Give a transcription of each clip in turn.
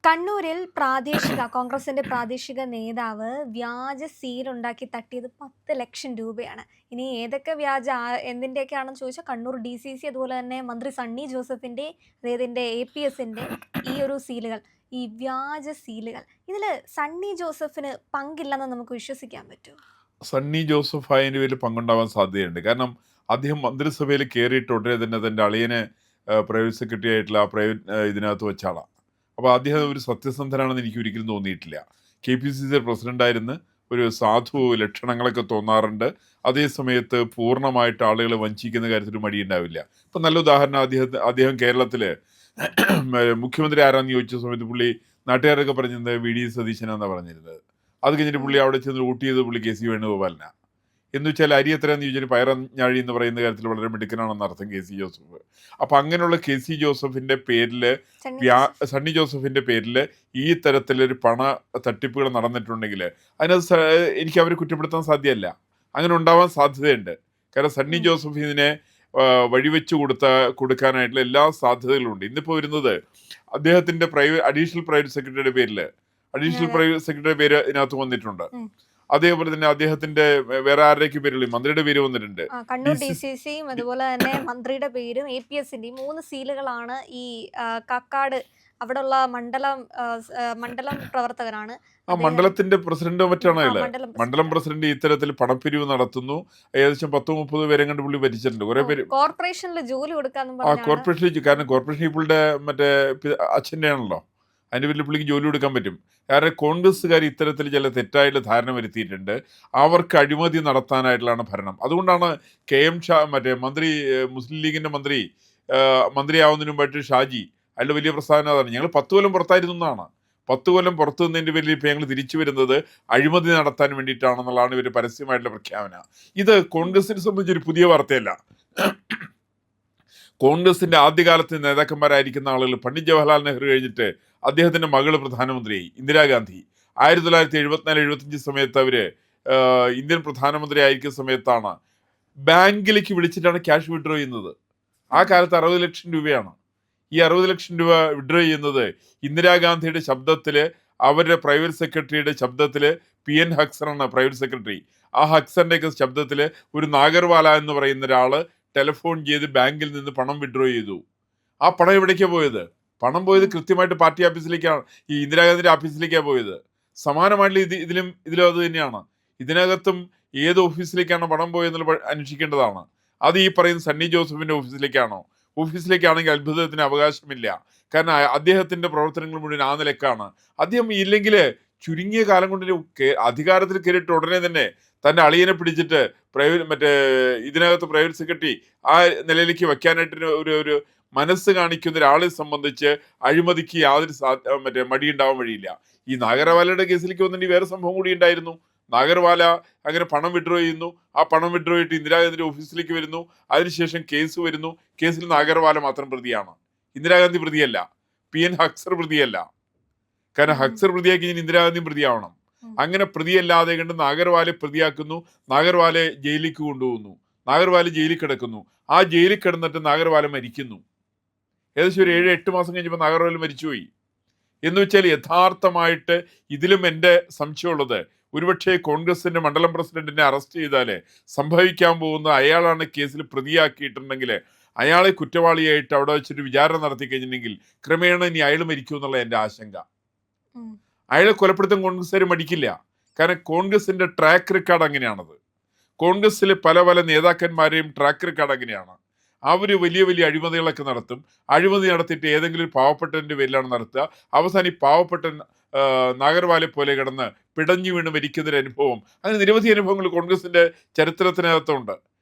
കണ്ണൂരിൽ കോൺഗ്രസിന്റെ പ്രാദേശിക നേതാവ് വ്യാജ സീലുണ്ടാക്കി തട്ടിയത് 10 ലക്ഷം രൂപയാണ്. ഇനി ഏതൊക്കെ എന്തിന്റെയൊക്കെയാണെന്ന് ചോദിച്ചാൽ കണ്ണൂർ DCC അതുപോലെ തന്നെ മന്ത്രി സണ്ണി ജോസഫിന്റെ, അതായത് APSന്റെ ഈ ഒരു സീലുകൾ, ഈ വ്യാജ സീലുകൾ, ഇതില് സണ്ണി ജോസഫിന് പങ്കില്ലെന്ന് നമുക്ക് വിശ്വസിക്കാൻ പറ്റുമോ? സണ്ണി ജോസഫ് അതിൻ്റെ പേരിൽ പങ്കുണ്ടാവാൻ സാധ്യതയുണ്ട്. കാരണം അദ്ദേഹം മന്ത്രിസഭയിൽ കയറിയിട്ട് ഉടനെ തന്നെ തൻ്റെ അളിയനെ പ്രൈവറ്റ് സെക്രട്ടറി ആയിട്ടുള്ള ആ പ്രൈവറ്റ് ഇതിനകത്ത് വെച്ച ആളാണ്. അപ്പോൾ അദ്ദേഹം ഒരു സത്യസന്ധനാണെന്ന് എനിക്ക് ഒരിക്കലും തോന്നിയിട്ടില്ല. KPCC പ്രസിഡന്റായിരുന്ന് ഒരു സാധു ലക്ഷണങ്ങളൊക്കെ തോന്നാറുണ്ട്. അതേ സമയത്ത് പൂർണ്ണമായിട്ട് ആളുകളെ വഞ്ചിക്കുന്ന കാര്യത്തിൽ മടിയുണ്ടാവില്ല. ഇപ്പം നല്ല ഉദാഹരണം, അദ്ദേഹം കേരളത്തിൽ മുഖ്യമന്ത്രി ആരാന്ന് ചോദിച്ച സമയത്ത് പുള്ളി നാട്ടുകാരൊക്കെ പറഞ്ഞത് VD സതീശനാന്നാണ് പറഞ്ഞിരുന്നത്. അത് കഴിഞ്ഞിട്ട് പുള്ളി അവിടെ ചെന്ന് വോട്ട് ചെയ്ത് പുള്ളി KC വേണുഗോപാലിനാണ്. എന്ന് വെച്ചാൽ അരി എത്രയാന്ന് ചോദിച്ചാൽ പയറഞ്ഞാഴി എന്ന് പറയുന്ന കാര്യത്തിൽ വളരെ മിടുക്കനാണെന്ന് അർത്ഥം KC ജോസഫ്. അപ്പം അങ്ങനെയുള്ള KC ജോസഫിന്റെ പേരിൽ, സണ്ണി ജോസഫ് സണ്ണി ജോസഫിന്റെ പേരിൽ ഈ തരത്തിലൊരു പണ തട്ടിപ്പുകൾ നടന്നിട്ടുണ്ടെങ്കിൽ അതിനകത്ത് എനിക്ക് അവരെ കുറ്റപ്പെടുത്താൻ സാധ്യമല്ല. അങ്ങനെ ഉണ്ടാവാൻ സാധ്യതയുണ്ട്. കാരണം സണ്ണി ഉം. ജോസഫ് ഇതിനെ വഴിവെച്ച് കൊടുക്കാനായിട്ടുള്ള എല്ലാ സാധ്യതകളും ഉണ്ട്. ഇന്നിപ്പോൾ വരുന്നത് അദ്ദേഹത്തിന്റെ അഡീഷണൽ പ്രൈവറ്റ് സെക്രട്ടറിയുടെ പേരിൽ അഡീഷണൽ അതെ. പ്രൈവറ്റ് സെക്രട്ടറി പേര് ഇതിനകത്ത് വന്നിട്ടുണ്ട്. ഉം. അതേപോലെ തന്നെ അദ്ദേഹത്തിന്റെ വേറെ ആരുടെയൊക്കെ പേരുകൾ, മന്ത്രിയുടെ പേര് വന്നിട്ടുണ്ട്. കണ്ണൂർ ഡി സി DCCയും അതുപോലെ തന്നെ മന്ത്രിയുടെ പേരും APSന്റെയും 3 സീലുകളാണ് ഈ കക്കാട് അവിടെയുള്ള മണ്ഡലം പ്രവർത്തകനാണ് അദ്ദേഹം. മണ്ഡലത്തിന്റെ പ്രസിഡന്റ് മറ്റാണ് അയാള്. മണ്ഡലം മണ്ഡലം പ്രസിഡന്റാണ്. പ്രസിഡന്റ് ഇത്തരത്തിൽ പണപ്പിരിവ് നടത്തുന്നു. ഏകദേശം 10-30 പേരെ കണ്ട് പുള്ളി ഭരിച്ചിട്ടുണ്ട്. കുറെ പേര് കോർപ്പറേഷനിൽ ജോലി കൊടുക്കാന്നും ആ പറഞ്ഞാണ്. കോർപ്പറേഷനിൽ, കാരണം കോർപ്പറേഷൻ ഇപ്പോഴുടെ മറ്റേ അച്ഛൻ്റെ ആണല്ലോ. അതിന്റെ പേരിൽ പുള്ളിക്ക് ജോലി കൊടുക്കാൻ പറ്റും. കാരണം കോൺഗ്രസ്സുകാർ ഇത്തരത്തിൽ ചില തെറ്റായിട്ടുള്ള ധാരണ വരുത്തിയിട്ടുണ്ട്. അവർക്ക് അഴിമതി നടത്താനായിട്ടുള്ളതാണ് ഭരണം. അതുകൊണ്ടാണ് KM ഷാ മറ്റേ മന്ത്രി, മുസ്ലിം ലീഗിന്റെ മന്ത്രിയാവുന്നതിന് മുമ്പായിട്ട് ഷാജി അയാളുടെ വലിയ പ്രസ്താവന അതാണ്, ഞങ്ങൾ 10 കൊല്ലം പുറത്തായിരുന്നു എന്നാണ്. 10 കൊല്ലം പുറത്തു നിന്നതിന്റെ പേരിൽ ഇപ്പൊ ഞങ്ങൾ തിരിച്ചു വരുന്നത് അഴിമതി നടത്താൻ വേണ്ടിയിട്ടാണെന്നുള്ളതാണ് ഇവർ പരസ്യമായിട്ടുള്ള പ്രഖ്യാപന. ഇത് ഉം. കോൺഗ്രസിനെ സംബന്ധിച്ചൊരു പുതിയ വാർത്തയല്ല. കോൺഗ്രസിന്റെ ആദ്യകാലത്ത് നേതാക്കന്മാരായിരിക്കുന്ന ആളുകൾ, പണ്ഡിറ്റ് ജവഹർലാൽ നെഹ്റു കഴിഞ്ഞിട്ട് അദ്ദേഹത്തിന്റെ മകള് പ്രധാനമന്ത്രിയായി, ഇന്ദിരാഗാന്ധി. 1974-75 സമയത്ത് അവര് ഇന്ത്യൻ പ്രധാനമന്ത്രി ആയിരിക്കുന്ന സമയത്താണ് ബാങ്കിലേക്ക് വിളിച്ചിട്ടാണ് ക്യാഷ് വിഡ്രോ ചെയ്യുന്നത്. ആ ഉം. കാലത്ത് 60 ലക്ഷം രൂപയാണ്. ഈ 60 ലക്ഷം രൂപ വിഡ്രോ ചെയ്യുന്നത് ഇന്ദിരാഗാന്ധിയുടെ ശബ്ദത്തില്, അവരുടെ പ്രൈവറ്റ് സെക്രട്ടറിയുടെ ശബ്ദത്തില്, PN ഹക്സറാണ് പ്രൈവറ്റ് സെക്രട്ടറി. ആ ഹക്സറിന്റെയൊക്കെ ശബ്ദത്തില് ഒരു നാഗർവാല എന്ന് പറയുന്ന ഒരാള് ടെലിഫോൺ ചെയ്ത് ബാങ്കിൽ നിന്ന് പണം വിഡ്രോ ചെയ്തു. ആ പണം എവിടേക്കാണ് പോയത്? പണം പോയത് ഉം. കൃത്യമായിട്ട് പാർട്ടി ഓഫീസിലേക്കാണ്, ഈ ഇന്ദിരാഗാന്ധിയുടെ ഓഫീസിലേക്കാണ് പോയത്. സമാനമായിട്ടുള്ള ഇതിലും അത് തന്നെയാണ്. ഇതിനകത്തും ഏത് ഓഫീസിലേക്കാണ് പണം പോയെന്നുള്ളത് അന്വേഷിക്കേണ്ടതാണ്. അത് ഈ പറയുന്ന സണ്ണി ജോസഫിന്റെ ഓഫീസിലേക്കാണോ? ഓഫീസിലേക്കാണെങ്കിൽ അത്ഭുതത്തിന് അവകാശമില്ല. കാരണം അദ്ദേഹത്തിന്റെ പ്രവർത്തനങ്ങൾ മുഴുവൻ ആ നിലക്കാണ്. അദ്ദേഹം ഇല്ലെങ്കിൽ ചുരുങ്ങിയ കാലം കൊണ്ട് അധികാരത്തിൽ കയറിയിട്ട് ഉടനെ തന്നെ തന്റെ അളിയനെ പിടിച്ചിട്ട് മറ്റേ ഇതിനകത്ത് പ്രൈവറ്റ് സെക്രട്ടറി ആ നിലയിലേക്ക് വെക്കാനായിട്ട് ഒരു ഒരു മനസ്സ് കാണിക്കുന്ന ഒരാളെ സംബന്ധിച്ച് അഴിമതിക്ക് യാതൊരു മടി ഉണ്ടാവാൻ വഴിയില്ല. ഈ നാഗർവാലയുടെ കേസിലേക്ക് വന്നിട്ട് വേറെ സംഭവം കൂടി ഉണ്ടായിരുന്നു. നാഗർവാല അങ്ങനെ പണം വിഡ്രോ ചെയ്യുന്നു. ആ പണം വിഡ്രോ ചെയ്തിട്ട് ഇന്ദിരാഗാന്ധിയുടെ ഓഫീസിലേക്ക് വരുന്നു. അതിനുശേഷം കേസ് വരുന്നു. കേസിൽ നാഗർവാല മാത്രം പ്രതിയാണ്, ഇന്ദിരാഗാന്ധി പ്രതിയല്ല. PN ഹക്സർ പ്രതിയല്ല. കാരണം ഉം. ഹക്സർ പ്രതിയാക്കി കഴിഞ്ഞാൽ ഇന്ദിരാഗാന്ധിയും പ്രതിയാവണം. ഉം. അങ്ങനെ പ്രതിയല്ലാതെ കണ്ട് നാഗർവാലെ പ്രതിയാക്കുന്നു. നാഗർവാലെ ജയിലിലേക്ക് കൊണ്ടുപോകുന്നു. നാഗർവാല ജയിലിൽ കിടക്കുന്നു. ആ ജയിലിൽ കിടന്നിട്ട് നാഗർവാല മരിക്കുന്നു. ഏകദേശം ഒരു ഉം. 7-8 മാസം കഴിഞ്ഞപ്പോൾ നാഗർവാല മരിച്ചുപോയി. എന്ന് വെച്ചാൽ യഥാർത്ഥമായിട്ട് ഇതിലും എൻ്റെ സംശയമുള്ളത്, ഒരുപക്ഷെ കോൺഗ്രസിന്റെ മണ്ഡലം പ്രസിഡന്റിനെ അറസ്റ്റ് ചെയ്താൽ സംഭവിക്കാൻ പോകുന്ന, അയാളാണ് കേസിൽ പ്രതിയാക്കിയിട്ടുണ്ടെങ്കിൽ അയാളെ കുറ്റവാളിയായിട്ട് അവിടെ വെച്ചിട്ട് വിചാരണ നടത്തി കഴിഞ്ഞിട്ടുണ്ടെങ്കിൽ ക്രമേണ ഇനി അയാൾ മരിക്കും എന്നുള്ള എൻ്റെ ആശങ്ക. ഉം. അയാളെ കൊലപ്പെടുത്താൻ കോൺഗ്രസ്സുകാർ മടിക്കില്ല. കാരണം കോൺഗ്രസിന്റെ ട്രാക്ക് റെക്കോർഡ് അങ്ങനെയാണത്. കോൺഗ്രസ്സിലെ പല പല നേതാക്കന്മാരെയും ട്രാക്ക് റെക്കോർഡ് അങ്ങനെയാണ്. അവർ വലിയ വലിയ അഴിമതികളൊക്കെ നടത്തും. അഴിമതി നടത്തിയിട്ട് ഏതെങ്കിലും ഒരു പാവപ്പെട്ടവന്റെ പേരിലാണ് നടത്തുക. അവസാനം ഈ പാവപ്പെട്ട നാഗർവാലെ പോലെ കിടന്ന് പിടഞ്ഞു വീണ് മരിക്കുന്നൊരു അനുഭവം, അങ്ങനെ നിരവധി അനുഭവങ്ങൾ കോൺഗ്രസിന്റെ ചരിത്രത്തിനകത്തുണ്ട്.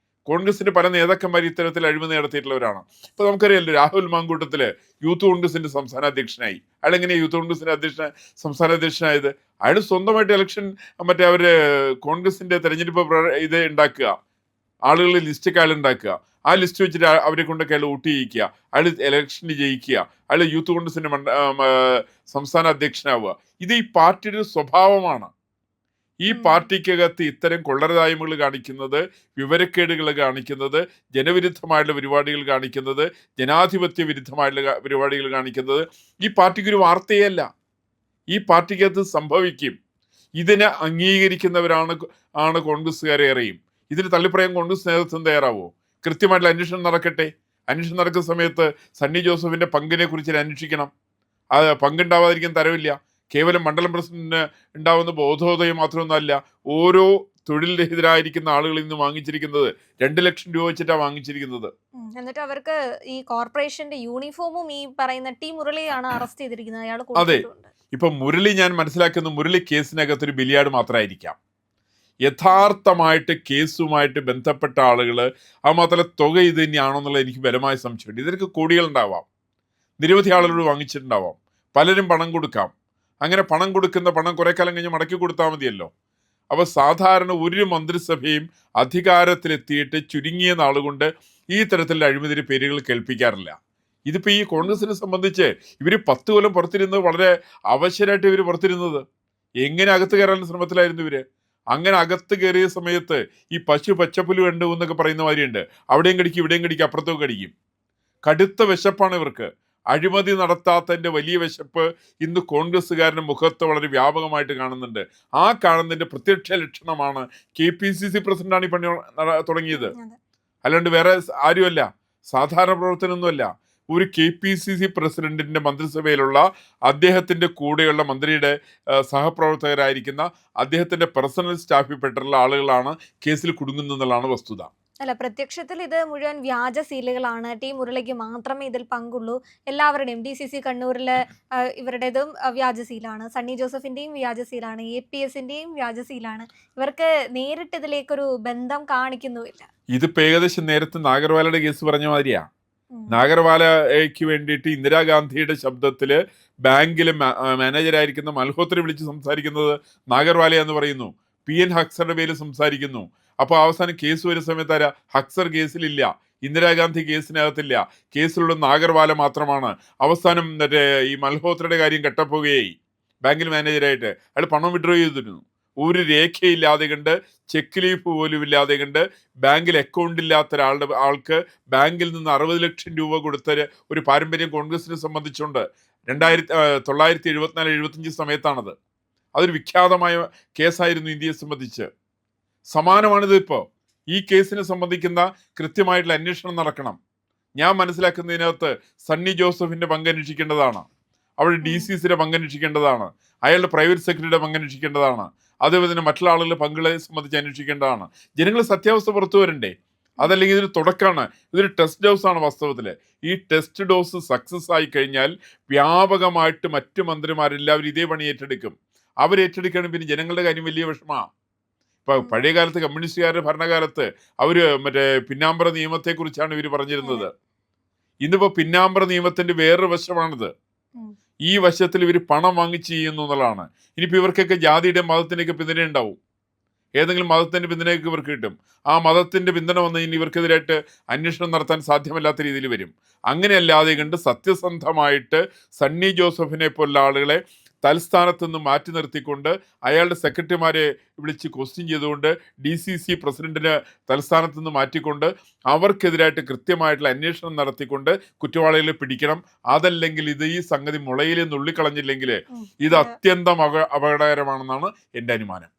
കോൺഗ്രസിന്റെ പല നേതാക്കന്മാർ ഇത്തരത്തിൽ അഴിമതി നടത്തിയിട്ടുള്ളവരാണ്. ഇപ്പൊ നമുക്കറിയാലോ, രാഹുൽ മാങ്കൂട്ടത്തില് യൂത്ത് കോൺഗ്രസിന്റെ സംസ്ഥാന അധ്യക്ഷനായി. അയാൾ എങ്ങനെയാണ് യൂത്ത് കോൺഗ്രസിന്റെ സംസ്ഥാന അധ്യക്ഷനായത്? അയാൾ സ്വന്തമായിട്ട് മറ്റേ അവര് കോൺഗ്രസിന്റെ തെരഞ്ഞെടുപ്പ് ഇത് ഉണ്ടാക്കുക, ആളുകളുടെ ലിസ്റ്റൊക്കെ അയാൾ ഉണ്ടാക്കുക. ആ ലിസ്റ്റ് വെച്ചിട്ട് അവരെ കൊണ്ടൊക്കെ അയാൾ വോട്ട് ചെയ്യിക്കുക. അയാൾ ഇലക്ഷനിൽ ജയിക്കുക. അയാൾ യൂത്ത് കോൺഗ്രസിന്റെ സംസ്ഥാന അധ്യക്ഷനാവുക. ഇത് ഈ പാർട്ടിയുടെ സ്വഭാവമാണ്. ഈ ഉം. പാർട്ടിക്കകത്ത് ഇത്തരം കൊള്ളരുതായ്മകൾ കാണിക്കുന്നത്, വിവരക്കേടുകൾ കാണിക്കുന്നത്, ജനവിരുദ്ധമായിട്ടുള്ള പരിപാടികൾ കാണിക്കുന്നത്, ജനാധിപത്യ വിരുദ്ധമായിട്ടുള്ള പരിപാടികൾ കാണിക്കുന്നത് ഈ പാർട്ടിക്കൊരു വാർത്തയല്ല. ഈ പാർട്ടിക്കകത്ത് സംഭവിക്കും. ഇതിനെ അംഗീകരിക്കുന്നവരാണ് കോൺഗ്രസ്സുകാരേറെയും. ഇതിന് തള്ളിപ്പറയാൻ കോൺഗ്രസ് നേതൃത്വം തയ്യാറാവോ? കൃത്യമായിട്ടുള്ള അന്വേഷണം നടക്കട്ടെ. അന്വേഷണം നടക്കുന്ന സമയത്ത് സണ്ണി ജോസഫിന്റെ പങ്കിനെ കുറിച്ച് അന്വേഷിക്കണം. അത് പങ്കുണ്ടാവാതിരിക്കാൻ തരവില്ല. കേവലം മണ്ഡലം പ്രസിഡന്റിന് ഉണ്ടാവുന്ന ബോധോദയം മാത്രമൊന്നുമല്ല, ഓരോ തൊഴിൽ രഹിതരായിരിക്കുന്ന ആളുകളിൽ നിന്ന് വാങ്ങിച്ചിരിക്കുന്നത് 2 ലക്ഷം രൂപ വെച്ചിട്ടാണ് വാങ്ങിച്ചിരിക്കുന്നത്. എന്നിട്ട് അവർക്ക് ഈ കോർപ്പറേഷന്റെ യൂണിഫോമും ഈ പറയുന്ന ടി മുരളിയാണ് അറസ്റ്റ് ചെയ്തിരിക്കുന്നത്. അയാൾ അതെ, കൊടുത്തിട്ടുണ്ട്. ഇപ്പൊ മുരളി, ഞാൻ മനസ്സിലാക്കുന്ന മുരളി കേസിനകത്തൊരു ബിലിയാർഡ് മാത്രമായിരിക്കാം. യഥാർത്ഥമായിട്ട് കേസുമായിട്ട് ബന്ധപ്പെട്ട ആളുകൾ, അത് മാത്രമല്ല തുക ഇത് തന്നെയാണോന്നുള്ളത് എനിക്ക് ബലമായ സംശയമുണ്ട്. ഇതിനൊക്കെ കോടികൾ ഉണ്ടാവാം, നിരവധി ആളുകളോട് വാങ്ങിച്ചിട്ടുണ്ടാവാം, പലരും പണം കൊടുക്കാം. അങ്ങനെ പണം കൊടുക്കുന്ന പണം കുറെ കാലം കഴിഞ്ഞ് മടക്കി കൊടുത്താൽ മതിയല്ലോ. അപ്പൊ സാധാരണ ഒരു മന്ത്രിസഭയും അധികാരത്തിലെത്തിയിട്ട് ചുരുങ്ങിയ നാളുകൊണ്ട് ഈ തരത്തിലുള്ള അഴിമതി പേരുകൾ കേൾപ്പിക്കാറില്ല. ഇതിപ്പോ ഈ കോൺഗ്രസിനെ സംബന്ധിച്ച് ഇവര് 10 കൊല്ലം പുറത്തിരുന്നത് വളരെ അവശരായിട്ട് ഇവര് പുറത്തിരുന്നത്. എങ്ങനെ അകത്ത് കയറാൻ ശ്രമത്തിലായിരുന്നു ഇവര്. അങ്ങനെ അകത്ത് കയറിയ സമയത്ത് ഈ പശു പച്ചപ്പുല്ല് കണ്ടു എന്നൊക്കെ പറയുന്ന മാതിരിയുണ്ട്. അവിടെയും കടിക്കും ഇവിടെയും കടിക്കും അപ്പുറത്തും കടിക്കും. കടുത്ത വിശപ്പാണ് ഇവർക്ക്. അഴിമതി നടത്താത്തതിന്റെ വലിയ വിശപ്പ് ഇന്ന് കോൺഗ്രസ്സുകാരുടെ മുഖത്ത് വളരെ വ്യാപകമായിട്ട് കാണുന്നുണ്ട്. ആ കാണുന്നതിന്റെ പ്രത്യക്ഷ ലക്ഷണമാണ് KPCC പ്രസിഡന്റാണ് ഈ പണി തുടങ്ങിയത്. അല്ലാണ്ട് വേറെ ആരുമല്ല, സാധാരണ പ്രവർത്തനമൊന്നുമല്ല. ഒരു KPCC പ്രസിഡന്റിന്റെ മന്ത്രിസഭയിലുള്ള അദ്ദേഹത്തിന്റെ കൂടെയുള്ള മന്ത്രിയുടെ സഹപ്രവർത്തകരായിരിക്കുന്ന അദ്ദേഹത്തിന്റെ പേഴ്സണൽ സ്റ്റാഫിൽപ്പെട്ടുള്ള ആളുകളാണ് കേസിൽ കുടുങ്ങുന്നതെന്നുള്ളതാണ് വസ്തുത. അല്ല, പ്രത്യക്ഷത്തിൽ ഇത് മുഴുവൻ വ്യാജ സീലുകളാണ്. ടി മുരളിക്ക് മാത്രമേ ഇതിൽ പങ്കുള്ളൂ. എല്ലാവരുടെയും DCC കണ്ണൂരിലെ ഇവരുടേതും വ്യാജ സീലാണ്. സണ്ണി ജോസഫിന്റെയും വ്യാജ സീലാണ്. APSന്റെയും വ്യാജ സീലാണ്. ഇവർക്ക് നേരിട്ട് ഇതിലേക്കൊരു ബന്ധം കാണിക്കുന്നുമില്ല. ഇതിപ്പോ ഏകദേശം നേരത്തെ നാഗർവാലയുടെ കേസ് പറഞ്ഞ മാതിരിയാ. നാഗർവാലയ്ക്ക് വേണ്ടിയിട്ട് ഇന്ദിരാഗാന്ധിയുടെ ശബ്ദത്തില് ബാങ്കിലെ മാനേജരായിരിക്കുന്ന മൽഹോത്രി വിളിച്ച് സംസാരിക്കുന്നത് നാഗർവാല എന്ന് പറയുന്നു. PN ഹക്സറുടെ പേര് സംസാരിക്കുന്നു. അപ്പൊ അവസാനം കേസ് വരുന്ന സമയത്ത് ആരാ? ഹക്സർ കേസിലില്ല, ഇന്ദിരാഗാന്ധി കേസിനകത്തില്ല, കേസിലുള്ള നാഗർവാല മാത്രമാണ്. അവസാനം മറ്റേ ഈ മൽഹോത്രയുടെ കാര്യം കെട്ടപ്പോവുകയായി. ബാങ്കിൽ മാനേജരായിട്ട് അയാൾ പണം വിഡ്രോ ചെയ്തിരുന്നു. ഒരു രേഖയില്ലാതെ കണ്ട്, ചെക്ക് ലീഫ് പോലും ഇല്ലാതെ കണ്ട്, ബാങ്കിൽ അക്കൗണ്ട് ഇല്ലാത്ത ആൾക്ക് ബാങ്കിൽ നിന്ന് 60 ലക്ഷം രൂപ കൊടുത്ത ഒരു പാരമ്പര്യം കോൺഗ്രസിനെ സംബന്ധിച്ചുണ്ട്. 1974-75 സമയത്താണത്. അതൊരു വിഖ്യാതമായ കേസായിരുന്നു ഇന്ത്യയെ സംബന്ധിച്ച്. സമാനമാണിത്. ഇപ്പോൾ ഈ കേസിനെ സംബന്ധിക്കുന്ന കൃത്യമായിട്ടുള്ള അന്വേഷണം നടക്കണം. ഞാൻ മനസ്സിലാക്കുന്നതിനകത്ത് സണ്ണി ജോസഫിന്റെ പങ്ക് അന്വേഷിക്കേണ്ടതാണ്, അവിടെ DCCയുടെ പങ്ക് അന്വേഷിക്കേണ്ടതാണ്, അയാളുടെ പ്രൈവറ്റ് സെക്രട്ടറിയുടെ പങ്ക് അന്വേഷിക്കേണ്ടതാണ്, അതേപോലെ തന്നെ മറ്റുള്ള ആളുകളുടെ പങ്കുകളെ സംബന്ധിച്ച് അന്വേഷിക്കേണ്ടതാണ്. ജനങ്ങൾ സത്യാവസ്ഥ പുറത്തു വരണ്ടേ? അതല്ലെങ്കിൽ ഇതൊരു തുടക്കമാണ്, ഇതൊരു ടെസ്റ്റ് ഡോസ് ആണ് വാസ്തവത്തിൽ. ഈ ടെസ്റ്റ് ഡോസ് സക്സസ് ആയി കഴിഞ്ഞാൽ വ്യാപകമായിട്ട് മറ്റു മന്ത്രിമാരെല്ലാവരും ഇതേ പണി ഏറ്റെടുക്കും. അവരേറ്റെടുക്കുകയാണെങ്കിൽ പിന്നെ ജനങ്ങളുടെ കാര്യം വലിയ വിഷമമാണ്. ഇപ്പൊ പഴയ കാലത്ത് കമ്മ്യൂണിസ്റ്റുകാരുടെ ഭരണകാലത്ത് അവര് മറ്റേ പിന്നാമ്പറ നിയമത്തെ കുറിച്ചാണ് ഇവർ പറഞ്ഞിരുന്നത്. ഇന്നിപ്പോ പിന്നാമ്പറ നിയമത്തിന്റെ വേറൊരു വശമാണിത്. ഈ വശത്തിൽ ഇവർ പണം വാങ്ങിച്ച് ചെയ്യുന്നു എന്നുള്ളതാണ്. ഇനിയിപ്പോൾ ഇവർക്കൊക്കെ ജാതിയുടെ മതത്തിൻ്റെയൊക്കെ പിന്തുണ ഉണ്ടാവും. ഏതെങ്കിലും മതത്തിന്റെ പിന്തുണയൊക്കെ ഇവർക്ക് കിട്ടും. ആ മതത്തിന്റെ പിന്തുണ വന്നു കഴിഞ്ഞാൽ ഇവർക്കെതിരായിട്ട് അന്വേഷണം നടത്താൻ സാധ്യമല്ലാത്ത രീതിയിൽ വരും. അങ്ങനെയല്ലാതെ കണ്ട് സത്യസന്ധമായിട്ട് സണ്ണി ജോസഫിനെ പോലുള്ള ആളുകളെ തൽസ്ഥാനത്ത് നിന്ന് മാറ്റി നിർത്തിക്കൊണ്ട് അയാളുടെ സെക്രട്ടറിമാരെ വിളിച്ച് ക്വസ്റ്റ്യൻ ചെയ്തുകൊണ്ട് DCC പ്രസിഡന്റിനെ തൽസ്ഥാനത്ത് നിന്ന് മാറ്റിക്കൊണ്ട് അവർക്കെതിരായിട്ട് കൃത്യമായിട്ടുള്ള അന്വേഷണം നടത്തിക്കൊണ്ട് കുറ്റവാളികളെ പിടിക്കണം. അതല്ലെങ്കിൽ ഈ സംഗതി മുളയിൽ നുള്ളിക്കളഞ്ഞില്ലെങ്കിൽ ഇത് അത്യന്തം അപകടകരമാണെന്നാണ് എൻ്റെ അനുമാനം.